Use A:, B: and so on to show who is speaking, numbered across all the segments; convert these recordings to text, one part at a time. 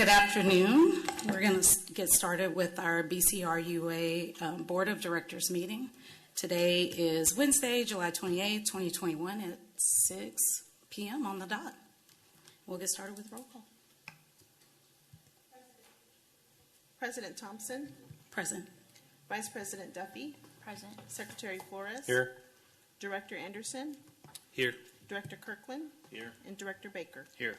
A: Good afternoon. We're going to get started with our BCRUA Board of Directors meeting. Today is Wednesday, July 28, 2021 at 6 p.m. on the dot. We'll get started with roll call.
B: President Thompson.
A: Present.
B: Vice President Duffy.
C: Present.
B: Secretary Flores.
D: Here.
B: Director Anderson.
D: Here.
B: Director Kirkland.
D: Here.
B: And Director Baker.
D: Here.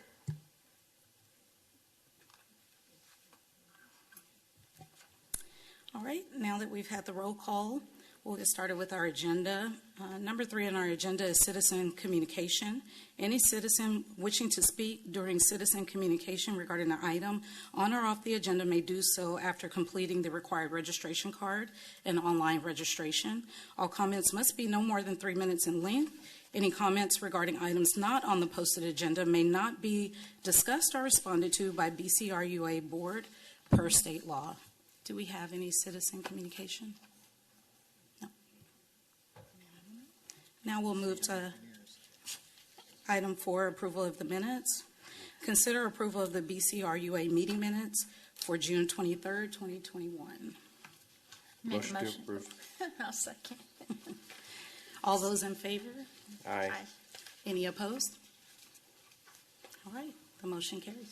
A: All right, now that we've had the roll call, we'll get started with our agenda. Number 3 on our agenda is citizen communication. Any citizen wishing to speak during citizen communication regarding an item on or off the agenda may do so after completing the required registration card and online registration. All comments must be no more than 3 minutes in length. Any comments regarding items not on the posted agenda may not be discussed or responded to by BCRUA Board per state law. Do we have any citizen communication? No. Now we'll move to item 4, approval of the minutes. Consider approval of the BCRUA meeting minutes for June 23rd, 2021.
D: Motion to approve.
C: I'll second.
A: All those in favor?
D: Aye.
A: Any opposed? All right, the motion carries.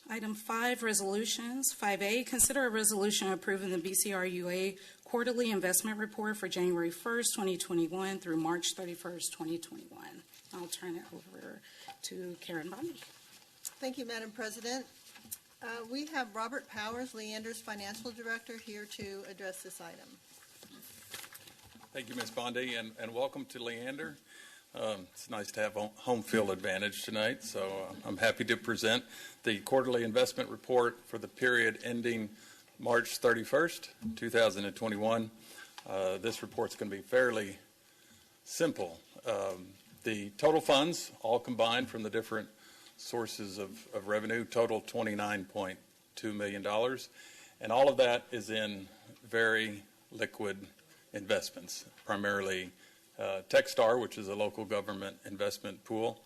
A: Item 5, resolutions. 5A, consider a resolution approving the BCRUA quarterly investment report for January 1st, 2021 through March 31st, 2021. I'll turn it over to Karen Bondi.
E: Thank you, Madam President. We have Robert Powers, Leander's Financial Director, here to address this item.
F: Thank you, Ms. Bondi, and welcome to Leander. It's nice to have home field advantage tonight, so I'm happy to present the quarterly investment report for the period ending March 31st, 2021. This report's going to be fairly simple. The total funds, all combined from the different sources of revenue, total $29.2 million, and all of that is in very liquid investments, primarily Techstar, which is a local government investment pool,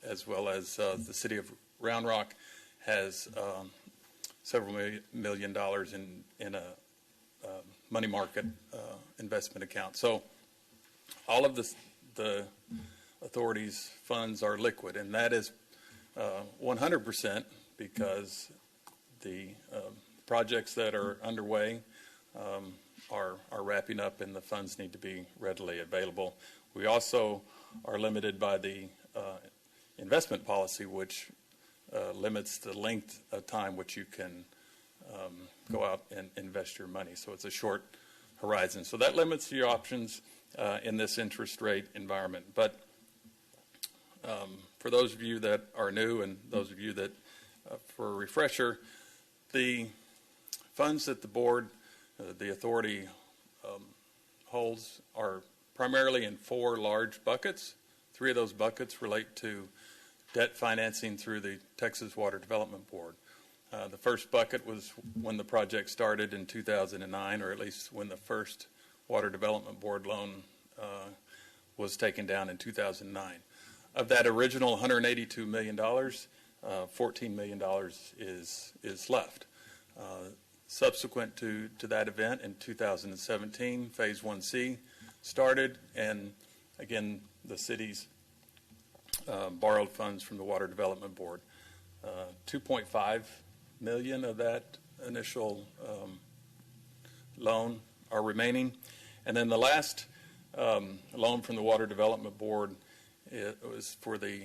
F: as well as the city of Round Rock has several million dollars in a money market investment account. So all of the authority's funds are liquid, and that is 100% because the projects that are underway are wrapping up, and the funds need to be readily available. We also are limited by the investment policy, which limits the length of time which you can go out and invest your money. So it's a short horizon. So that limits your options in this interest rate environment. But for those of you that are new and those of you that, for a refresher, the funds that the board the authority holds are primarily in 4 large buckets. 3 of those buckets relate to debt financing through the Texas Water Development Board. The first bucket was when the project started in 2009, or at least when the first Water Development Board loan was taken down in 2009. Of that original $182 million, $14 million is left. Subsequent to that event in 2017, Phase 1C started, and again, the city's borrowed funds from the Water Development Board. $2.5 million of that initial loan are remaining. And then the last loan from the Water Development Board, it was for the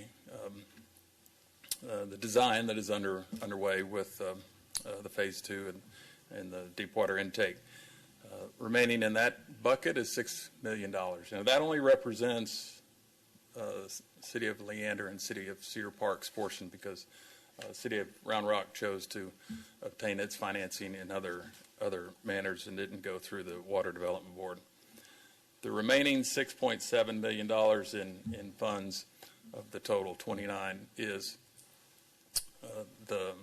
F: design that is underway with the Phase 2 and the deep water intake. Remaining in that bucket is $6 million. Now that only represents City of Leander and City of Cedar Park's portion, because City of Round Rock chose to obtain its financing in other manners and didn't go through the Water Development Board. The remaining $6.7 million in funds of the total 29 is the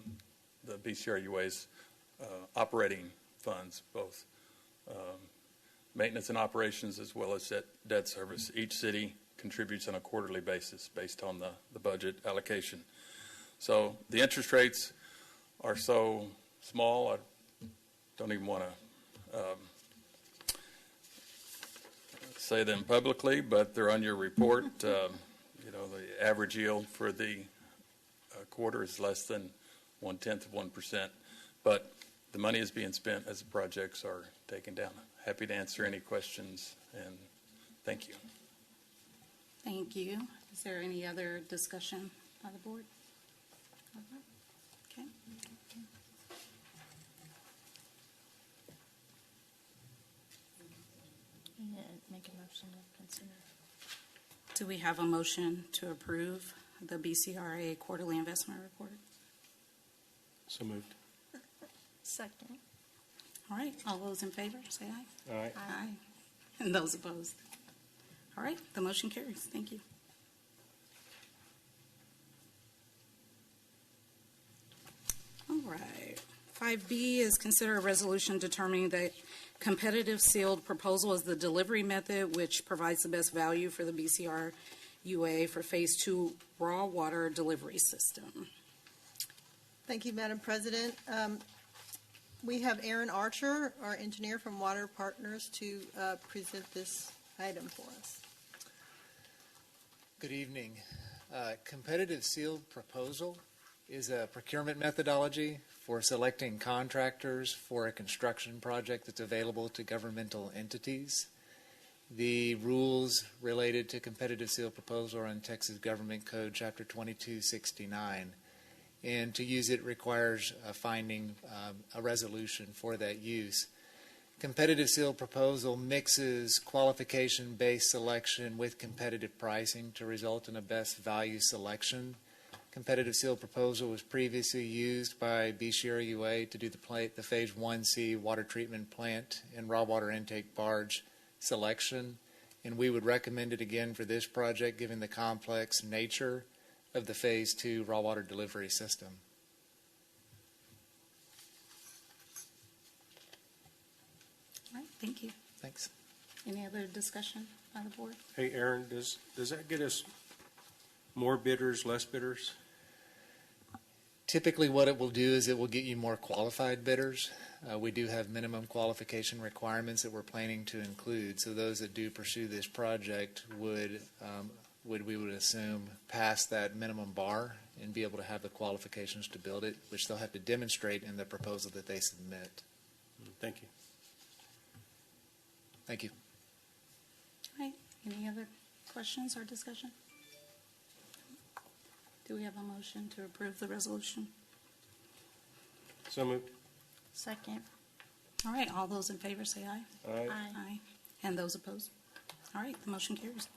F: BCRUA's operating funds, both maintenance and operations as well as debt service. Each city contributes on a quarterly basis based on the budget allocation. So the interest rates are so small, I don't even want to say them publicly, but they're on your report. The average yield for the quarter is less than 0.1%, but the money is being spent as the projects are taken down. Happy to answer any questions, and thank you.
A: Thank you. Is there any other discussion by the board? Okay.
C: Make a motion to consider.
A: Do we have a motion to approve the BCRA quarterly investment report?
D: So moved.
C: Second.
A: All right, all those in favor, say aye.
D: Aye.
A: Aye. And those opposed? All right, the motion carries. Thank you. All right. 5B is consider a resolution determining that competitive sealed proposal is the delivery method which provides the best value for the BCRUA for Phase 2 raw water delivery system.
E: Thank you, Madam President. We have Aaron Archer, our engineer from Water Partners, to present this item for us.
G: Good evening. Competitive sealed proposal is a procurement methodology for selecting contractors for a construction project that's available to governmental entities. The rules related to competitive sealed proposal are in Texas Government Code, Chapter 2269. And to use it requires finding a resolution for that use. Competitive sealed proposal mixes qualification-based selection with competitive pricing to result in a best value selection. Competitive sealed proposal was previously used by BCRUA to do the Phase 1C water treatment plant and raw water intake barge selection, and we would recommend it again for this project given the complex nature of the Phase 2 raw water delivery system.
A: All right, thank you.
G: Thanks.
A: Any other discussion by the board?
D: Hey, Aaron, does that get us more bidders, less bidders?
G: Typically what it will do is it will get you more qualified bidders. We do have minimum qualification requirements that we're planning to include, so those that do pursue this project would we would assume pass that minimum bar and be able to have the qualifications to build it, which they'll have to demonstrate in the proposal that they submit.
D: Thank you.
G: Thank you.
A: All right, any other questions or discussion? Do we have a motion to approve the resolution?
D: So moved.
C: Second.
A: All right, all those in favor say aye.
D: Aye.
A: Aye. And those opposed? All right, the motion carries.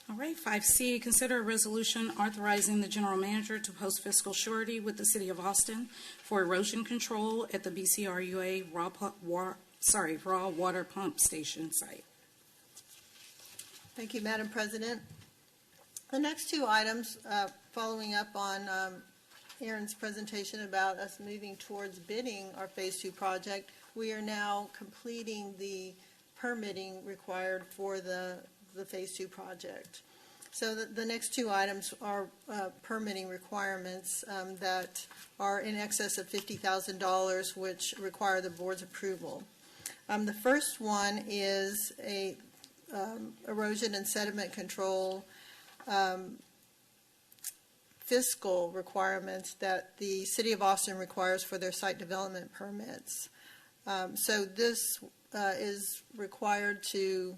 A: All right, 5C, consider a resolution authorizing the general manager to post fiscal surety with the City of Austin for erosion control at the BCRUA raw water pump station site.
E: Thank you, Madam President. The next two items, following up on Aaron's presentation about us moving towards bidding our Phase 2 project, we are now completing the permitting required for the Phase 2 project. So the next two items are permitting requirements that are in excess of $50,000, which require the board's approval. The first one is a erosion and sediment control fiscal requirements that the City of Austin requires for their site development permits. So this is required to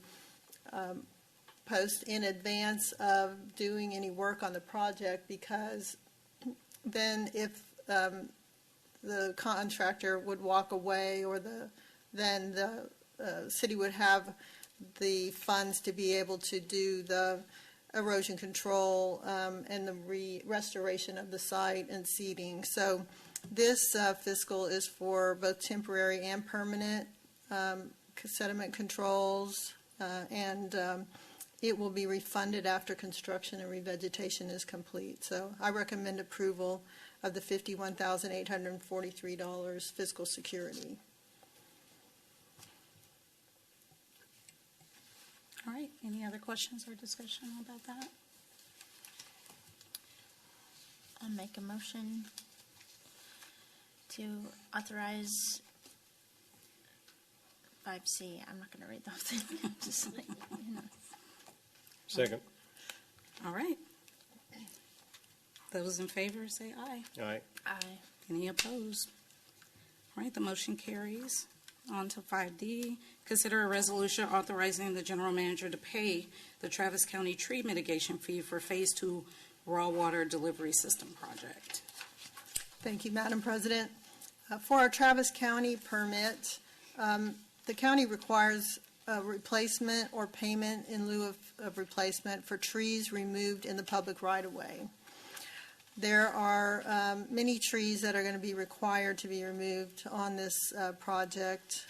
E: post in advance of doing any work on the project, because then if the contractor would walk away, or then the city would have the funds to be able to do the erosion control and the restoration of the site and seeding. So this fiscal is for both temporary and permanent sediment controls, and it will be refunded after construction and revegetation is complete. So I recommend approval of the $51,843 fiscal security.
A: All right, any other questions or discussion about that?
C: I'll make a motion to authorize 5C. I'm not going to read the whole thing. I'm just like, you know.
D: Second.
A: All right. Those in favor, say aye.
D: All right.
C: Aye.
A: Any opposed? All right, the motion carries. On to 5D, consider a resolution authorizing the general manager to pay the Travis County tree mitigation fee for Phase 2 raw water delivery system project.
E: Thank you, Madam President. For our Travis County permit, the county requires a replacement or payment in lieu of replacement for trees removed in the public right-of-way. There are many trees that are going to be required to be removed on this project.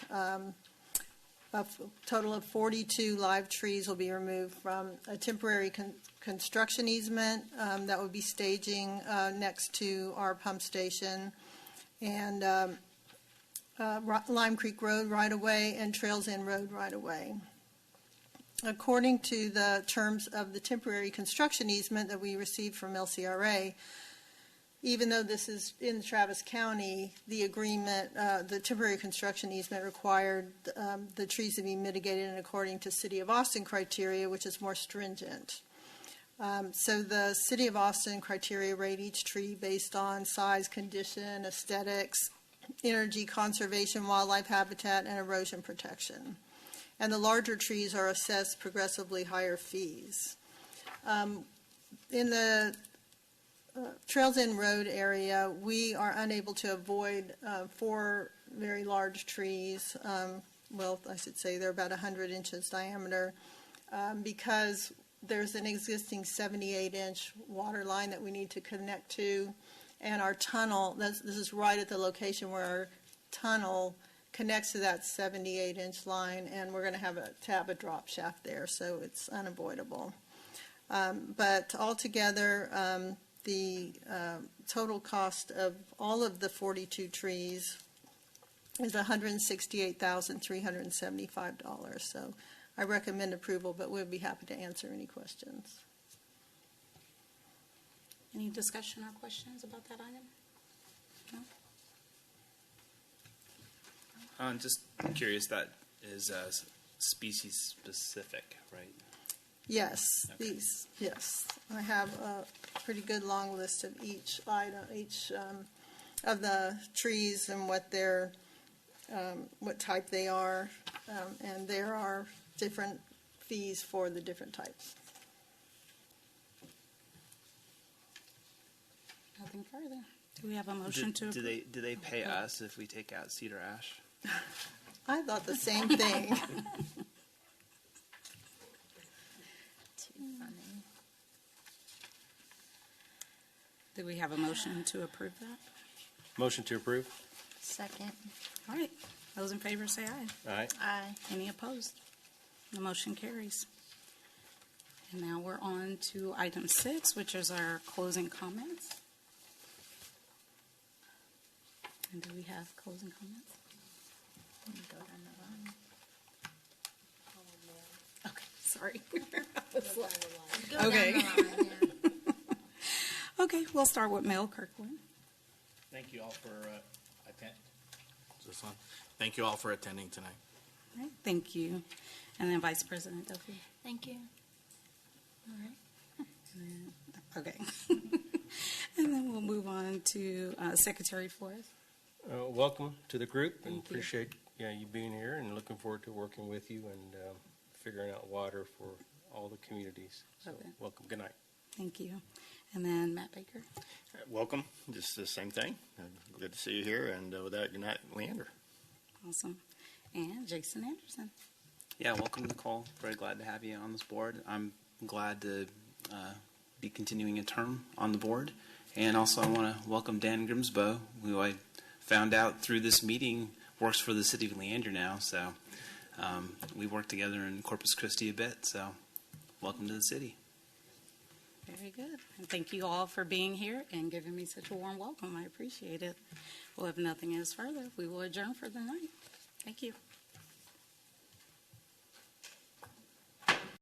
E: A total of 42 live trees will be removed from a temporary construction easement that would be staging next to our pump station, and Lime Creek Road right-of-way and Trails End Road right-of-way. According to the terms of the temporary construction easement that we received from LCRA, even though this is in Travis County, the agreement, the temporary construction easement required the trees to be mitigated and according to City of Austin criteria, which is more stringent. So the City of Austin criteria rate each tree based on size, condition, aesthetics, energy conservation, wildlife habitat, and erosion protection. And the larger trees are assessed progressively higher fees. In the Trails End Road area, we are unable to avoid 4 very large trees. Well, I should say they're about 100 inches diameter because there's an existing 78-inch water line that we need to connect to, and our tunnel, this is right at the location where our tunnel connects to that 78-inch line, and we're going to have a drop shaft there, so it's unavoidable. But altogether, the total cost of all of the 42 trees is $168,375. So I recommend approval, but we'll be happy to answer any questions.
A: Any discussion or questions about that item? No?
H: I'm just curious, that is species specific, right?
E: Yes,
H: Okay.
E: yes. I have a pretty good long list of each item, each of the trees and what their, what type they are, and there are different fees for the different types.
A: Nothing further. Do we have a motion to
H: Do
A: approve?
H: they pay us if we take out cedar ash?
E: I thought the same thing.
C: Too funny.
A: Do we have a motion to approve that?
D: Motion to approve.
C: Second.
A: All right. Those in favor say aye.
D: All right.
C: Aye.
A: Any opposed? The motion carries. And now we're on to item 6, which is our closing comments. And do we have closing comments?
C: Let me go down the line.
A: Okay, sorry. I was like-
C: Go
A: Okay.
C: down the line, yeah.
A: Okay, we'll start with Mel Kirkland.
I: Thank you all for Thank you all for attending tonight.
A: All right, thank you. And then Vice President Duffy.
C: Thank you.
A: All right. Okay. And then we'll move on to Secretary Flores.
D: Welcome to the group, and
A: Thank you.
D: appreciate you being here, and looking forward to working with you and figuring out water for all the communities. So
A: Okay.
D: welcome. Good night.
A: Thank you. And then Matt Baker.
J: Welcome. Just the same thing. Good to see you here. And with that, good night, Leander.
A: Awesome. And Jason Anderson.
H: Yeah, welcome, Nicole. Very glad to have you on this board. I'm glad to be continuing a term on the board. And also I want to welcome Dan Grimsbow, who I found out through this meeting works for the city of Leander now. So we work together in Corpus Christi a bit. So welcome to the city.
A: Very good. And thank you all for being here and giving me such a warm welcome. I appreciate it. Well, if nothing is further, we will adjourn for the night. Thank you.